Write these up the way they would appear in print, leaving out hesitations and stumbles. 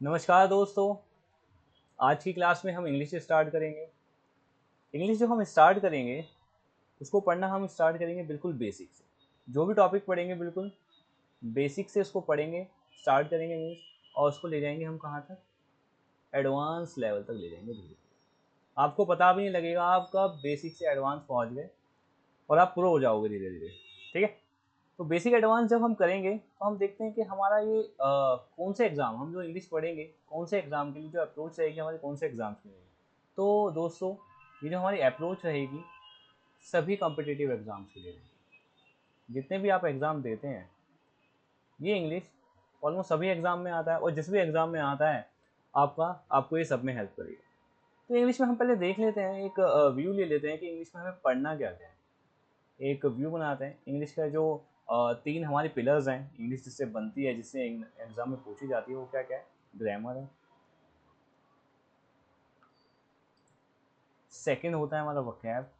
नमस्कार दोस्तों। आज की क्लास में हम इंग्लिश स्टार्ट करेंगे। इंग्लिश जो हम स्टार्ट करेंगे उसको पढ़ना हम स्टार्ट करेंगे बिल्कुल बेसिक से। जो भी टॉपिक पढ़ेंगे बिल्कुल बेसिक से उसको पढ़ेंगे, स्टार्ट करेंगे इंग्लिश और उसको ले जाएंगे हम कहाँ तक, एडवांस लेवल तक ले जाएंगे धीरे। आपको पता भी नहीं लगेगा आप कब बेसिक से एडवांस पहुँच गए और आप प्रो हो जाओगे धीरे धीरे। ठीक है, तो बेसिक एडवांस जब हम करेंगे तो हम देखते हैं कि हमारा ये कौन से एग्ज़ाम, हम जो इंग्लिश पढ़ेंगे कौन से एग्ज़ाम के लिए जो अप्रोच रहेगी हमारी, कौन से एग्ज़ाम्स के लिए। तो दोस्तों, ये जो हमारी अप्रोच रहेगी सभी कॉम्पिटिटिव एग्ज़ाम्स के लिए रहेगी। जितने भी आप एग्ज़ाम देते हैं ये इंग्लिश ऑलमोस्ट सभी एग्ज़ाम में आता है, और जिस भी एग्ज़ाम में आता है आपको ये सब में हेल्प करेगा। तो इंग्लिश में हम पहले देख लेते हैं, एक व्यू ले लेते हैं कि इंग्लिश में हमें पढ़ना क्या क्या है। एक व्यू बनाते हैं इंग्लिश का। जो तीन हमारी पिलर्स हैं इंग्लिश जिससे बनती है, जिससे एग्जाम में पूछी जाती है, वो क्या क्या है। ग्रामर है, सेकंड होता है हमारा vocab,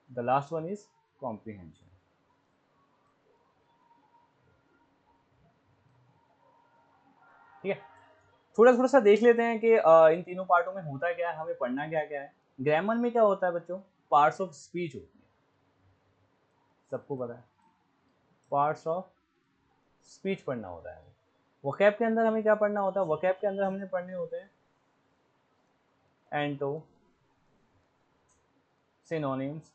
the last one is comprehension. ठीक है, थोड़ा थोड़ा सा देख लेते हैं कि इन तीनों पार्टों में होता क्या है, हमें पढ़ना क्या क्या है। ग्रामर में क्या होता है बच्चों, पार्ट्स ऑफ स्पीच होती है, सबको पता है। पार्ट्स ऑफ स्पीच पढ़ना होता है। वोकैब के अंदर हमें क्या पढ़ना होता है, वोकैब के अंदर हमने पढ़ने होते हैं एंटो, सिनोनिम्स,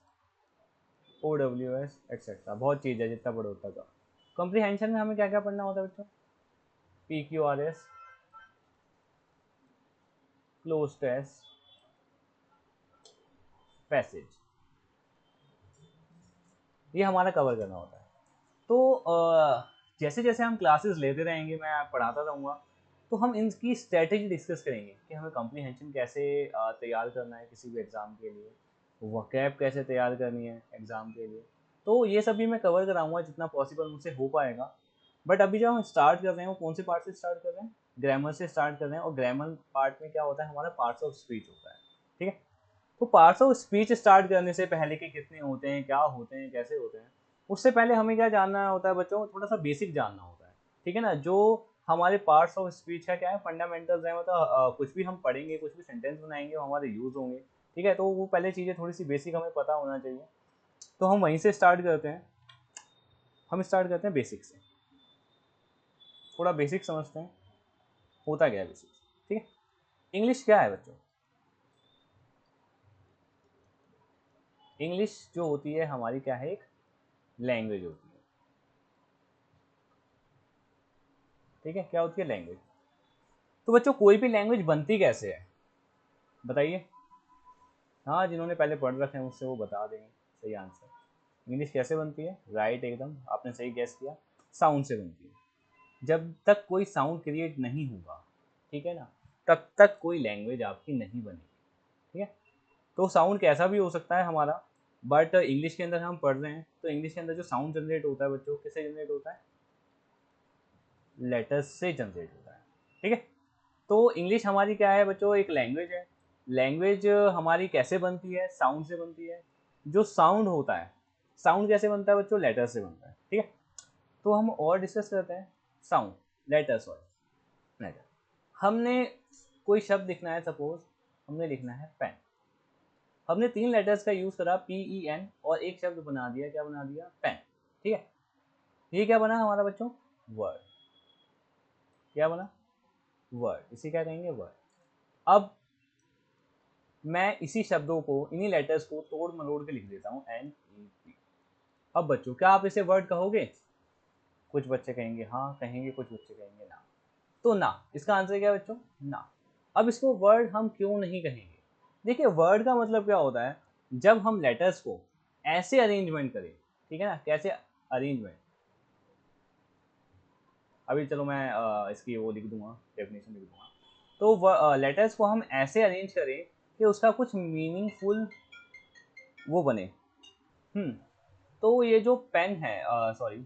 OWS एक्सेट्रा, बहुत चीज़ है, जितना पढ़ो उतना का। कॉम्प्रिहेंशन में हमें क्या क्या पढ़ना होता है बच्चों, PQRS, क्लोज टेस्ट, पैसेज, ये हमारा कवर करना होता है। तो जैसे जैसे हम क्लासेस लेते रहेंगे, मैं पढ़ाता रहूँगा, तो हम इनकी स्ट्रेटेजी डिस्कस करेंगे कि हमें कॉम्प्रिहेंशन कैसे तैयार करना है किसी भी एग्ज़ाम के लिए, वोकैब कैसे तैयार करनी है एग्ज़ाम के लिए। तो ये सभी मैं कवर कराऊंगा जितना पॉसिबल मुझसे हो पाएगा। बट अभी जब हम स्टार्ट कर रहे हैं वो कौन से पार्ट से स्टार्ट कर रहे हैं, ग्रामर से स्टार्ट कर रहे हैं। और ग्रामर पार्ट में क्या होता है, हमारा पार्ट्स ऑफ स्पीच होता है। ठीक है, तो पार्ट्स ऑफ स्पीच स्टार्ट करने से पहले के कितने होते हैं, क्या होते हैं, कैसे होते हैं, उससे पहले हमें क्या जानना होता है बच्चों, थोड़ा सा बेसिक जानना होता है। ठीक है ना, जो हमारे पार्ट्स ऑफ स्पीच का क्या है, फंडामेंटल्स है। मतलब कुछ भी हम पढ़ेंगे, कुछ भी सेंटेंस बनाएंगे, वो हमारे यूज होंगे। ठीक है, तो वो पहले चीज़ें थोड़ी सी बेसिक हमें पता होना चाहिए। तो हम वहीं से स्टार्ट करते हैं। हम स्टार्ट करते हैं बेसिक से, थोड़ा बेसिक समझते हैं होता क्या है बेसिक। ठीक है, इंग्लिश क्या है बच्चों, इंग्लिश जो होती है हमारी क्या है, एक लैंग्वेज होती है। ठीक है, क्या होती है, लैंग्वेज। तो बच्चों कोई भी लैंग्वेज बनती कैसे है बताइए। हाँ, जिन्होंने पहले पढ़ रखे हैं मुझसे वो बता देंगे सही आंसर। इंग्लिश कैसे बनती है, राइट, एकदम आपने सही गैस किया, साउंड से बनती है। जब तक कोई साउंड क्रिएट नहीं होगा, ठीक है ना, तब तक कोई लैंग्वेज आपकी नहीं बनेगी। ठीक है, तो साउंड कैसा भी हो सकता है हमारा, बट इंग्लिश के अंदर हम पढ़ रहे हैं तो इंग्लिश के अंदर जो साउंड जनरेट होता है बच्चों, किससे जनरेट होता है, लेटर्स से जनरेट होता है। ठीक है, तो इंग्लिश हमारी क्या है बच्चों, एक लैंग्वेज है। लैंग्वेज हमारी कैसे बनती है, साउंड से बनती है। जो साउंड होता है, साउंड कैसे बनता है बच्चों, लेटर से बनता है। ठीक है, तो हम और डिस्कस करते हैं साउंड, लेटर्स और लेटर। हमने कोई शब्द लिखना है, सपोज हमने लिखना है पेन। हमने तीन लेटर्स का यूज करा, PEN, और एक शब्द बना दिया, क्या बना दिया, पेन। ठीक है, ये क्या बना हमारा बच्चों, वर्ड। क्या बना, वर्ड। इसी क्या कहेंगे, वर्ड। अब मैं इसी शब्दों को, इन्हीं लेटर्स को तोड़ मरोड़ के लिख देता हूँ, NEP। अब बच्चों क्या आप इसे वर्ड कहोगे, कुछ बच्चे कहेंगे हाँ कहेंगे, कुछ बच्चे कहेंगे ना। तो ना, इसका आंसर क्या है बच्चों, ना। अब इसको वर्ड हम क्यों नहीं कहेंगे, देखिए वर्ड का मतलब क्या होता है, जब हम लेटर्स को ऐसे अरेंजमेंट करें। ठीक है ना, कैसे अरेंजमेंट, अभी चलो मैं इसकी वो लिख दूंगा, डेफिनेशन लिख दूंगा। तो लेटर्स को हम ऐसे अरेंज करें कि उसका कुछ मीनिंगफुल वो बने। तो ये जो पेन है, सॉरी,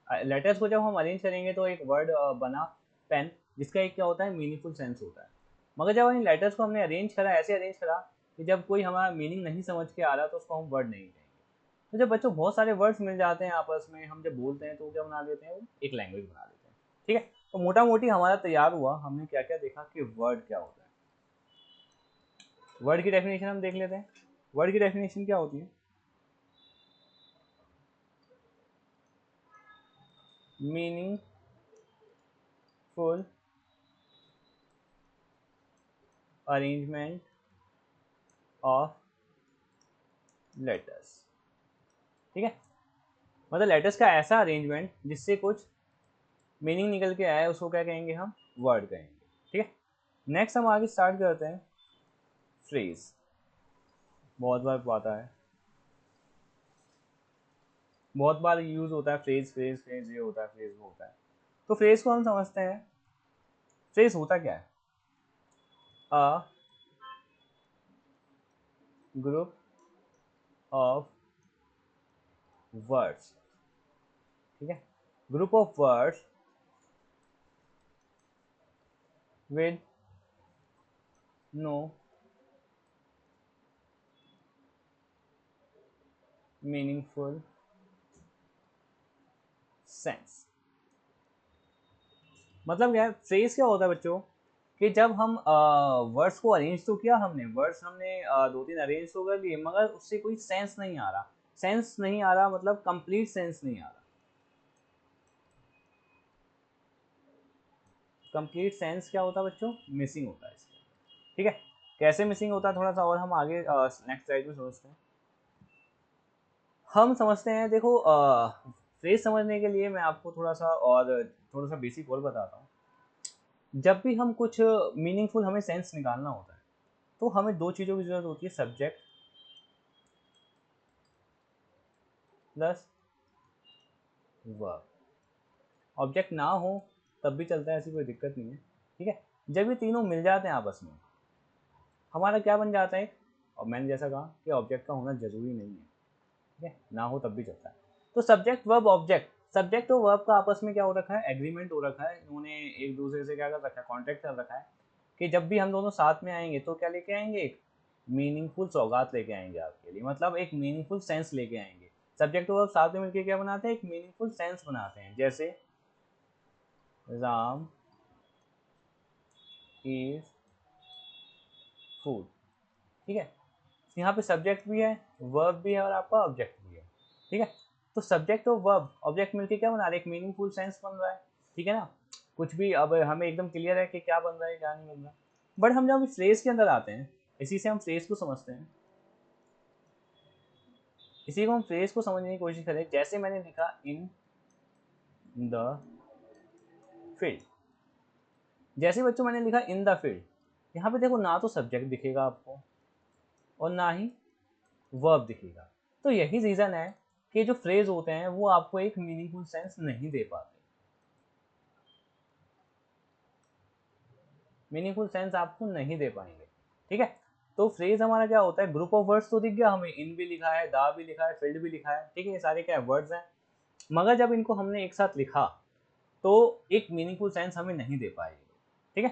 लेटर्स को जब हम अरेंज करेंगे तो एक वर्ड बना पेन, जिसका एक क्या होता है, मीनिंगफुल सेंस होता है। मगर जब इन लेटर्स को हमने अरेंज करा, ऐसे अरेंज करा कि जब कोई हमारा मीनिंग नहीं समझ के आ रहा तो उसको हम वर्ड नहीं कहेंगे। तो जब बच्चों बहुत सारे वर्ड्स मिल जाते हैं आपस में, हम जब बोलते हैं तो क्या बना देते हैं, वो एक लैंग्वेज बना देते हैं। ठीक है, तो मोटा मोटी हमारा तैयार हुआ, हमने क्या क्या देखा कि वर्ड क्या होता है। वर्ड की डेफिनेशन हम देख लेते हैं। वर्ड की डेफिनेशन क्या होती है? Meaningful arrangement of letters. ठीक है, मतलब लेटर्स का ऐसा अरेंजमेंट जिससे कुछ मीनिंग निकल के आए, उसको क्या कहेंगे हम? वर्ड कहेंगे। ठीक है, नेक्स्ट हम आगे स्टार्ट करते हैं। फ्रेज बहुत बार आता है, बहुत बार यूज होता है फ्रेज। फ्रेज फ्रेज ये होता है, फ्रेज वो होता है। तो फ्रेज को हम समझते हैं। फ्रेज होता क्या है? A group of words. ठीक है, group of words with no meaningful sense. मतलब क्या है? फ्रेज क्या होता है बच्चों कि जब हम वर्ड्स को अरेंज तो किया हमने, वर्ड्स हमने दो तीन अरेंज तो कर लिए, मगर उससे कोई सेंस नहीं आ रहा। सेंस नहीं आ रहा मतलब कंप्लीट सेंस नहीं आ रहा। कंप्लीट सेंस क्या होता है बच्चों? मिसिंग होता है इसका। ठीक है, कैसे मिसिंग होता है थोड़ा सा और हम आगे नेक्स्ट स्लाइड में समझते हैं। हम समझते हैं, देखो फ्रेज समझने के लिए मैं आपको थोड़ा सा बेसिक और बताता हूँ। जब भी हम कुछ मीनिंगफुल हमें सेंस निकालना होता है तो हमें दो चीज़ों की जरूरत होती है, सब्जेक्ट प्लस वर्ब। ऑब्जेक्ट ना हो तब भी चलता है, ऐसी कोई दिक्कत नहीं है। ठीक है, जब ये तीनों मिल जाते हैं आपस में, हमारा क्या बन जाता है? और मैंने जैसा कहा कि ऑब्जेक्ट का होना जरूरी नहीं है। ठीक है, ना हो तब भी चलता है। तो सब्जेक्ट वर्ब ऑब्जेक्ट, सब्जेक्ट और वर्ब का आपस में क्या हो रखा है? एग्रीमेंट हो रखा है। इन्होंने एक दूसरे से क्या कर रखा है? कॉन्ट्रैक्ट कर रखा है कि जब भी हम दोनों साथ में आएंगे तो क्या लेके आएंगे? एक मीनिंगफुल सौगात लेके आएंगे आपके लिए, मतलब एक मीनिंगफुल सेंस लेके आएंगे। सब्जेक्ट और वर्ब साथ में मिलकर क्या बनाते हैं? एक मीनिंगफुल सेंस बनाते हैं। जैसे राम इज फूड। ठीक है, यहाँ पे सब्जेक्ट भी है, वर्ब भी है और आपका ऑब्जेक्ट भी है। ठीक है, तो सब्जेक्ट और वर्ब ऑब्जेक्ट मिलके क्या बना रहे? एक मीनिंगफुल सेंस बन रहा है। ठीक है ना, कुछ भी अब हमें एकदम क्लियर है कि क्या बन रहा है क्या नहीं बन रहा। बट हम जब फ्रेज के अंदर आते हैं, इसी से हम फ्रेज को समझते हैं। इसी को हम फ्रेज को समझने की कोशिश करें। जैसे मैंने लिखा इन द फील्ड, जैसे बच्चों मैंने लिखा इन द फील्ड, यहाँ पे देखो ना तो सब्जेक्ट दिखेगा आपको और ना ही वर्ब दिखेगा। तो यही रीज़न है कि जो फ्रेज होते हैं वो आपको एक मीनिंगफुल सेंस नहीं दे पाते। मीनिंगफुल सेंस आपको नहीं दे पाएंगे। ठीक है, तो फ्रेज हमारा क्या होता है? ग्रुप ऑफ वर्ड्स तो दिख गया हमें, इन भी लिखा है, दा भी लिखा है, फील्ड भी लिखा है। ठीक है, ये सारे क्या है? वर्ड्स हैं। मगर जब इनको हमने एक साथ लिखा तो एक मीनिंगफुल सेंस हमें नहीं दे पाएगी। ठीक है,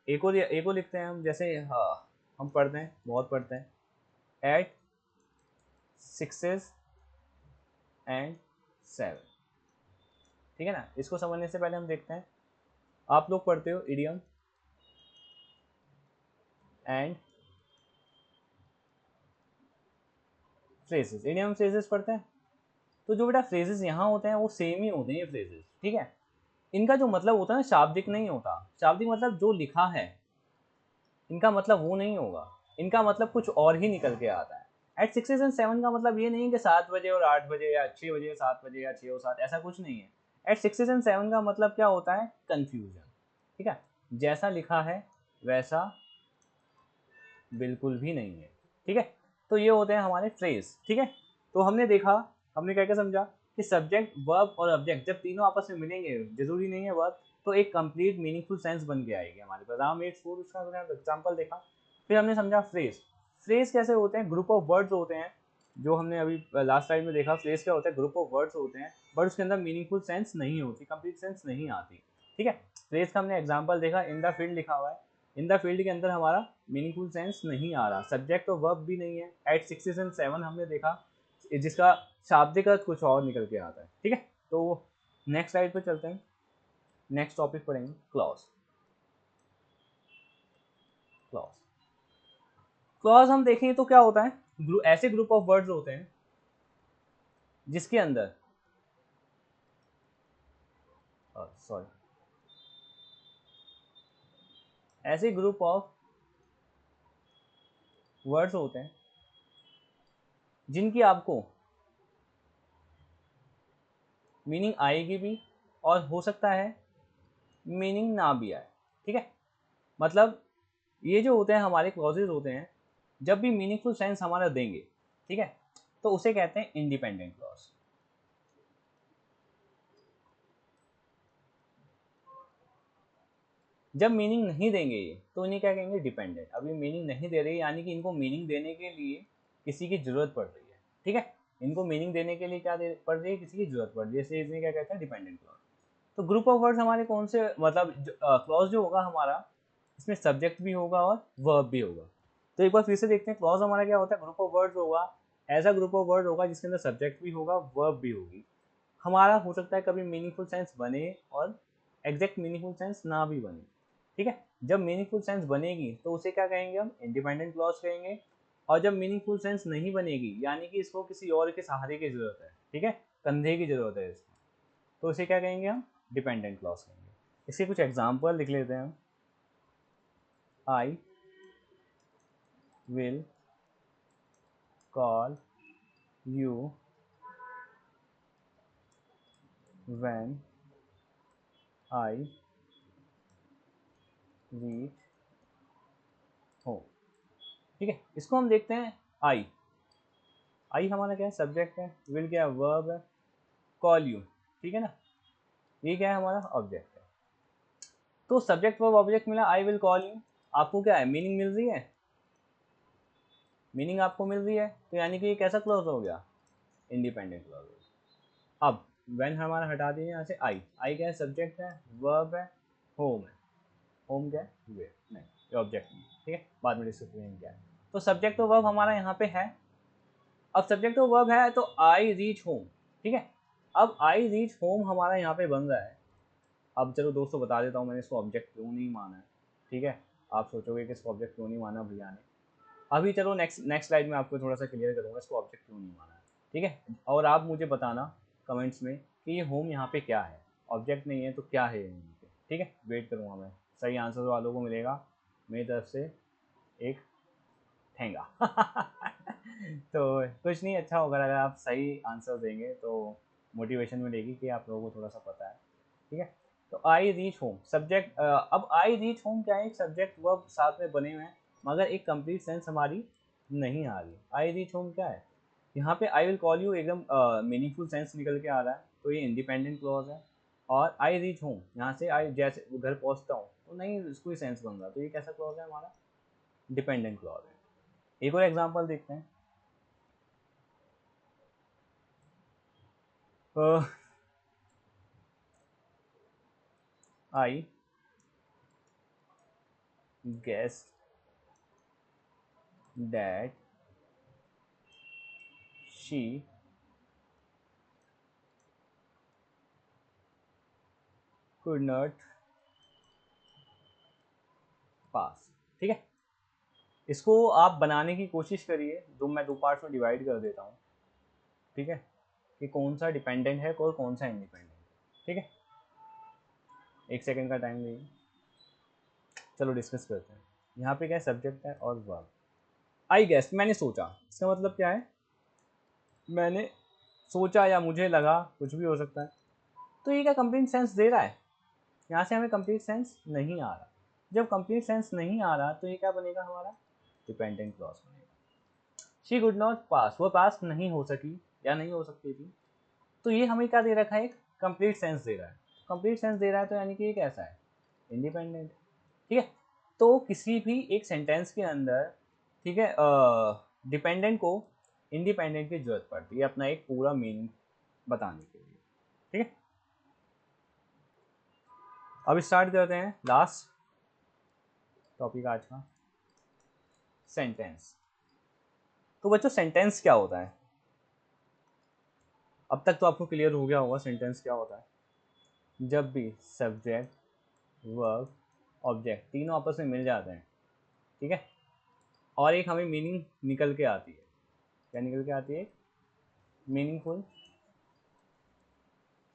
एक और लिखते हैं हम। जैसे हम पढ़ते हैं, बहुत पढ़ते हैं, एट सिक्सेस एंड सेवन। ठीक है ना, इसको समझने से पहले हम देखते हैं, आप लोग पढ़ते हो idiom and phrases. Idiom phrases पढ़ते हैं, तो जो बेटा फ्रेजेस यहाँ होते हैं वो सेम ही होते हैं ये फ्रेजेस। ठीक है, इनका जो मतलब होता है ना, शाब्दिक नहीं होता। शाब्दिक मतलब जो लिखा है, इनका मतलब वो नहीं होगा। इनका मतलब कुछ और ही निकल के आता है। एट सिक्सेस एंड सेवन का मतलब ये नहीं कि 7 बजे और 8 बजे या 6 बजे 7 बजे या 6 और 7, ऐसा कुछ नहीं है। एट सिक्सेस एंड सेवन का मतलब क्या होता है? कन्फ्यूजन। ठीक है, जैसा लिखा है वैसा बिल्कुल भी नहीं है। ठीक है, तो ये होते हैं हमारे फ्रेज। ठीक है, तो हमने देखा, हमने क्या क्या समझा कि सब्जेक्ट वर्ब और ऑब्जेक्ट जब तीनों आपस में मिलेंगे, जरूरी नहीं है वर्ब, तो एक कंप्लीट मीनिंगफुल सेंस बन के आएगी हमारे पास। राम एट फूड, उसका एग्जाम्पल देखा। फिर हमने समझा फ्रेज। फ्रेज कैसे होते हैं? ग्रुप ऑफ वर्ड्स होते हैं, जो हमने अभी लास्ट टाइम में देखा। फ्रेज क्या होता है? ग्रुप ऑफ वर्ड्स होते हैं बट उसके अंदर मीनिंगफुल सेंस नहीं होती, कंप्लीट सेंस नहीं आती। ठीक है, फ्रेज का हमने एग्जाम्पल देखा, इन द फील्ड लिखा हुआ है। इन द फील्ड के अंदर हमारा मीनिंगफुल सेंस नहीं आ रहा, सब्जेक्ट और वर्ब भी नहीं है। एट सिक्सेस एंड सेवन हमने देखा, जिसका शाब्दिक अर्थ कुछ और निकल के आता है। ठीक है, तो नेक्स्ट स्लाइड पे चलते हैं। नेक्स्ट टॉपिक पढ़ेंगे क्लॉज। क्लॉज क्लॉज हम देखेंगे तो क्या होता है, ऐसे ग्रुप ऑफ वर्ड्स होते हैं जिसके अंदर सॉरी ऐसे ग्रुप ऑफ वर्ड्स होते हैं जिनकी आपको मीनिंग आएगी भी और हो सकता है मीनिंग ना भी आए। ठीक है, मतलब ये जो होते हैं हमारे क्लॉजेज होते हैं, जब भी मीनिंगफुल सेंस हमारा देंगे, ठीक है, तो उसे कहते हैं इंडिपेंडेंट क्लॉज। जब मीनिंग नहीं देंगे ये, तो इन्हें क्या कहेंगे, डिपेंडेंट। अभी मीनिंग नहीं दे रही, यानी कि इनको मीनिंग देने के लिए किसी की जरूरत पड़ रही है। ठीक है, इनको मीनिंग देने के लिए क्या पड़ रही है, किसी की जरूरत पड़ रही है, इसलिए इन्हें क्या कहते हैं, डिपेंडेंट क्लॉज। तो ग्रुप ऑफ वर्ड्स हमारे कौन से, मतलब क्लॉज जो होगा हमारा, इसमें सब्जेक्ट भी होगा और वर्ब भी होगा। तो एक बार फिर से देखते हैं, क्लॉज हमारा क्या होता है, ग्रुप ऑफ वर्ड्स होगा, ऐसा ग्रुप ऑफ वर्ड होगा जिसके अंदर सब्जेक्ट भी होगा, वर्ब भी होगी। हमारा हो सकता है कभी मीनिंगफुल सेंस बने और एग्जैक्ट मीनिंगफुल सेंस ना भी बने। ठीक है, जब मीनिंगफुल सेंस बनेगी तो उसे क्या कहेंगे, हम इंडिपेंडेंट क्लॉज कहेंगे। और जब मीनिंगफुल सेंस नहीं बनेगी, यानी कि इसको किसी और के सहारे की जरूरत है, ठीक है, कंधे की जरूरत है इसको, तो उसे क्या कहेंगे, हम डिपेंडेंट क्लॉज कहेंगे। इसके कुछ एग्जाम्पल लिख लेते हैं हम। आई will call you when I reach home. ठीक है, इसको हम देखते हैं। आई आई हमारा क्या है, सब्जेक्ट है, विल क्या है, वर्ब है, कॉल यू, ठीक है ना, ये क्या है, हमारा ऑब्जेक्ट है। तो सब्जेक्ट वर्ब ऑब्जेक्ट मिला, आई विल कॉल यू। आपको क्या है, मीनिंग मिल रही है, मीनिंग आपको मिल रही है, तो यानी कि ये कैसा क्लॉज हो गया, इंडिपेंडेंट क्लॉज। अब व्हेन हमारा हटा दिए यहाँ से, आई आई क्या है, सब्जेक्ट है, वर्ब है, होम है, होम क्या है, वेयर नहीं, ये ऑब्जेक्ट नहीं, ठीक है, बाद में डिस्कस करेंगे क्या है। तो सब्जेक्ट और वर्ब हमारा यहाँ पे है। अब सब्जेक्ट और वर्ब है तो आई रीच होम, ठीक है। अब आई रीच होम हमारा यहाँ पे बन रहा है। अब चलो दोस्तों बता देता हूँ मैंने इसको ऑब्जेक्ट क्यों नहीं माना है, ठीक है। आप सोचोगे कि इसको ऑब्जेक्ट क्यों नहीं माना भैया ने, अभी चलो नेक्स्ट नेक्स्ट स्लाइड में आपको थोड़ा सा क्लियर करूँगा इसको ऑब्जेक्ट क्यों नहीं माना है, ठीक है। और आप मुझे बताना कमेंट्स में कि ये होम यहाँ पे क्या है, ऑब्जेक्ट नहीं है तो क्या है यहाँ पे, ठीक है। वेट करूँगा मैं, सही आंसर वालों को मिलेगा मेरी तरफ से एक ठेंगा। तो कुछ नहीं, अच्छा होगा अगर आप सही आंसर देंगे तो मोटिवेशन मिलेगी कि आप लोगों को थोड़ा सा पता है, ठीक है। तो आई रीच होम सब्जेक्ट, अब आई रीच होम क्या है, एक सब्जेक्ट वर्ब साथ में बने हुए हैं, मगर एक कंप्लीट सेंस हमारी नहीं आ रही। आई रीच होम क्या है, यहाँ पे आई विल कॉल यू एकदम मीनिंगफुल सेंस निकल के आ रहा है, तो ये इंडिपेंडेंट क्लॉज है। और आई रीच होम, यहाँ से आई जैसे घर पहुँचता हूँ तो नहीं, इसको ही सेंस बन रहा, तो ये कैसा क्लॉज है हमारा, डिपेंडेंट क्लॉज है। एक और एग्जांपल देखते हैं। I guess that she could not pass, ठीक है। इसको आप बनाने की कोशिश करिए, मैं दो पार्ट्स में डिवाइड कर देता हूँ, ठीक है, कि कौन सा डिपेंडेंट है और कौन सा इंडिपेंडेंट है, ठीक है। एक सेकंड का टाइम लीजिए, चलो डिस्कस करते हैं। यहाँ पे क्या है, सब्जेक्ट है और वर्ब। आई गेस मैंने सोचा, इसका मतलब क्या है, मैंने सोचा या मुझे लगा, कुछ भी हो सकता है। तो ये क्या कंप्लीट सेंस दे रहा है, यहाँ से हमें कंप्लीट सेंस नहीं आ रहा। जब कंप्लीट सेंस नहीं आ रहा तो ये क्या बनेगा हमारा, डिपेंडेंट क्लॉज बनेगा। शी गुड नॉट पास, वो पास नहीं हो सकी या नहीं हो सकती थी, तो ये हमें क्या दे रखा है, एक कंप्लीट सेंस दे रहा है। कंप्लीट सेंस दे रहा है तो यानी कि ये कैसा है, इंडिपेंडेंट, ठीक है। तो किसी भी एक सेंटेंस के अंदर, ठीक है, डिपेंडेंट को इंडिपेंडेंट की जरूरत पड़ती है अपना एक पूरा मीनिंग बताने के लिए, ठीक है। अब स्टार्ट करते हैं लास्ट टॉपिक आज का, सेंटेंस। तो बच्चों सेंटेंस क्या होता है, अब तक तो आपको क्लियर हो गया होगा सेंटेंस क्या होता है। जब भी सब्जेक्ट वर्ब ऑब्जेक्ट तीनों आपस में मिल जाते हैं, ठीक है, और एक हमें मीनिंग निकल के आती है, क्या निकल के आती है, मीनिंगफुल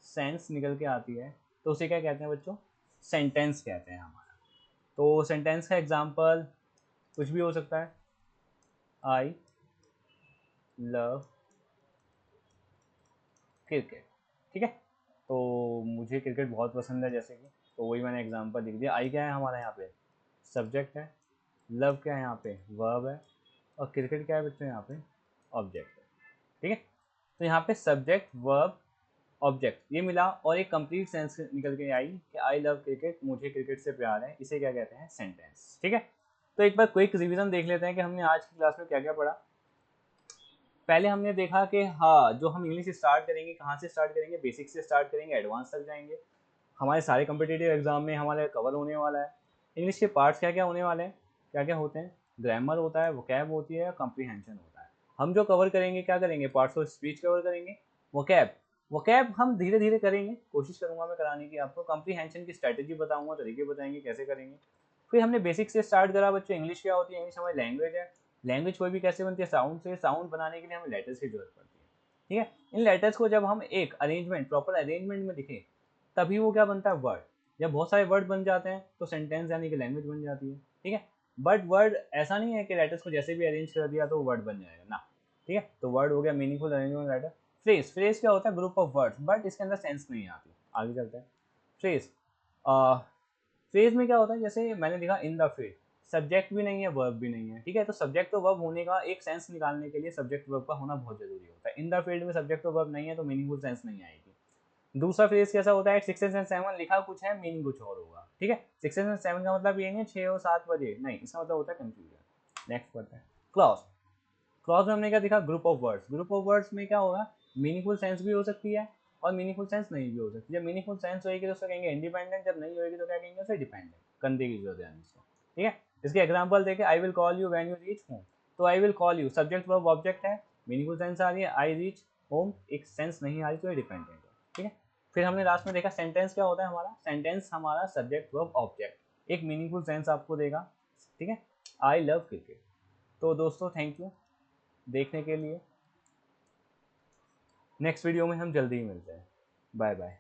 सेंस निकल के आती है, तो उसे क्या कहते हैं बच्चों, सेंटेंस कहते हैं हमारा। तो सेंटेंस का एग्जांपल कुछ भी हो सकता है, आई लव क्रिकेट, ठीक है, तो मुझे क्रिकेट बहुत पसंद है जैसे कि, तो वही मैंने एग्जांपल लिख दिया। आई क्या है हमारा यहाँ पे, सब्जेक्ट है, लव क्या है यहाँ पे, वर्ब है, और क्रिकेट क्या है बच्चों यहाँ पे, ऑब्जेक्ट है, ठीक है। तो यहाँ पे सब्जेक्ट वर्ब ऑब्जेक्ट ये मिला और एक कंप्लीट सेंस निकल के आई कि आई लव क्रिकेट, मुझे क्रिकेट से प्यार है, इसे क्या कहते हैं, सेंटेंस, ठीक है। तो एक बार क्विक रिवीजन देख लेते हैं कि हमने आज की क्लास में क्या क्या पढ़ा। पहले हमने देखा कि हाँ, जो हम इंग्लिश स्टार्ट करेंगे कहाँ से स्टार्ट करेंगे, बेसिक से स्टार्ट करेंगे, एडवांस तक जाएंगे। हमारे सारे कम्पिटिटिव एग्जाम में हमारे कवर होने वाला है। इंग्लिश के पार्ट्स क्या क्या होने वाले हैं, क्या क्या होते हैं, ग्रामर होता है, वोकैब होती है, कॉम्प्रीहेंशन होता है। हम जो कवर करेंगे क्या करेंगे, पार्ट्स ऑफ स्पीच कवर करेंगे, वोकैब वोकैब हम धीरे धीरे करेंगे, कोशिश करूंगा मैं कराने की आपको, कॉम्प्रीहेंशन की स्ट्रैटेजी बताऊंगा, तरीके बताएंगे कैसे करेंगे। फिर हमने बेसिक से स्टार्ट करा बच्चों, इंग्लिश क्या होती है, इंग्लिश हमारी लैंग्वेज है, लैंग्वेज कोई भी कैसे बनती है, साउंड से, साउंड बनाने के लिए हमें लेटर्स की जरूरत पड़ती है, ठीक है। इन लेटर्स को जब हम एक अरेंजमेंट, प्रॉपर अरेंजमेंट में लिखें तभी वो क्या बनता है, वर्ड। जब बहुत सारे वर्ड बन जाते हैं तो सेंटेंस यानी कि लैंग्वेज बन जाती है, ठीक है। बट वर्ड ऐसा नहीं है कि लेटर्स को जैसे भी अरेंज कर दिया तो वर्ड बन जाएगा ना, ठीक है। तो वर्ड हो गया meaningful arrangement letter. Phrase, phrase क्या होता है, ग्रुप ऑफ वर्ड्स, बट इसके अंदर सेंस नहीं आती। आगे चलते हैं, फ्रेज। फ्रेज में क्या होता है, जैसे मैंने लिखा इन द फील्ड, सब्जेक्ट भी नहीं है वर्ब भी नहीं है, ठीक है। तो सब्जेक्ट तो वर्ब होने का एक सेंस निकालने के लिए सब्जेक्ट वर्ब का होना बहुत जरूरी होता है। इन द फील्ड में सब्जेक्ट तो वर्ब नहीं है तो मीनिंगफुल सेंस नहीं आएगी। दूसरा फ्रेज कैसा होता है, 6 एंड 7 लिखा कुछ है, मीनिंग कुछ और होगा, ठीक है। 6 एंड 7 का मतलब ये नहीं 6 और 7 बजे, नहीं, इसका मतलब होता है कंफ्यूजन। नेक्स्ट पढ़ते हैं, क्लॉज। क्लॉज में हमने क्या देखा, group of words. Group of words में क्या होगा, मीनिंगफुल सेंस भी हो सकती है और मीनिंगफुल सेंस नहीं भी हो सकती। जब मीनिंगफुल सेंस होगी तो उसे कहेंगे इंडिपेंडेंट, जब नहीं होगी तो क्या कहेंगे, उसे डिपेंडेंट, कंधे की जरूरत है इसको, ठीक है। इसके एग्जांपल देखें, I will call you when you reach home. तो I will call you subject verb object है, मीनिंगफुल सेंस आ रही है, आई रीच होम एक सेंस नहीं आ रही तो ये डिपेंडेंट है, ठीक है। फिर हमने लास्ट में देखा सेंटेंस क्या होता है हमारा, सेंटेंस हमारा सब्जेक्ट वर्ब ऑब्जेक्ट एक मीनिंगफुल सेंस आपको देगा, ठीक है। I love cricket. तो दोस्तों थैंक यू देखने के लिए, नेक्स्ट वीडियो में हम जल्दी ही मिलते हैं, बाय बाय।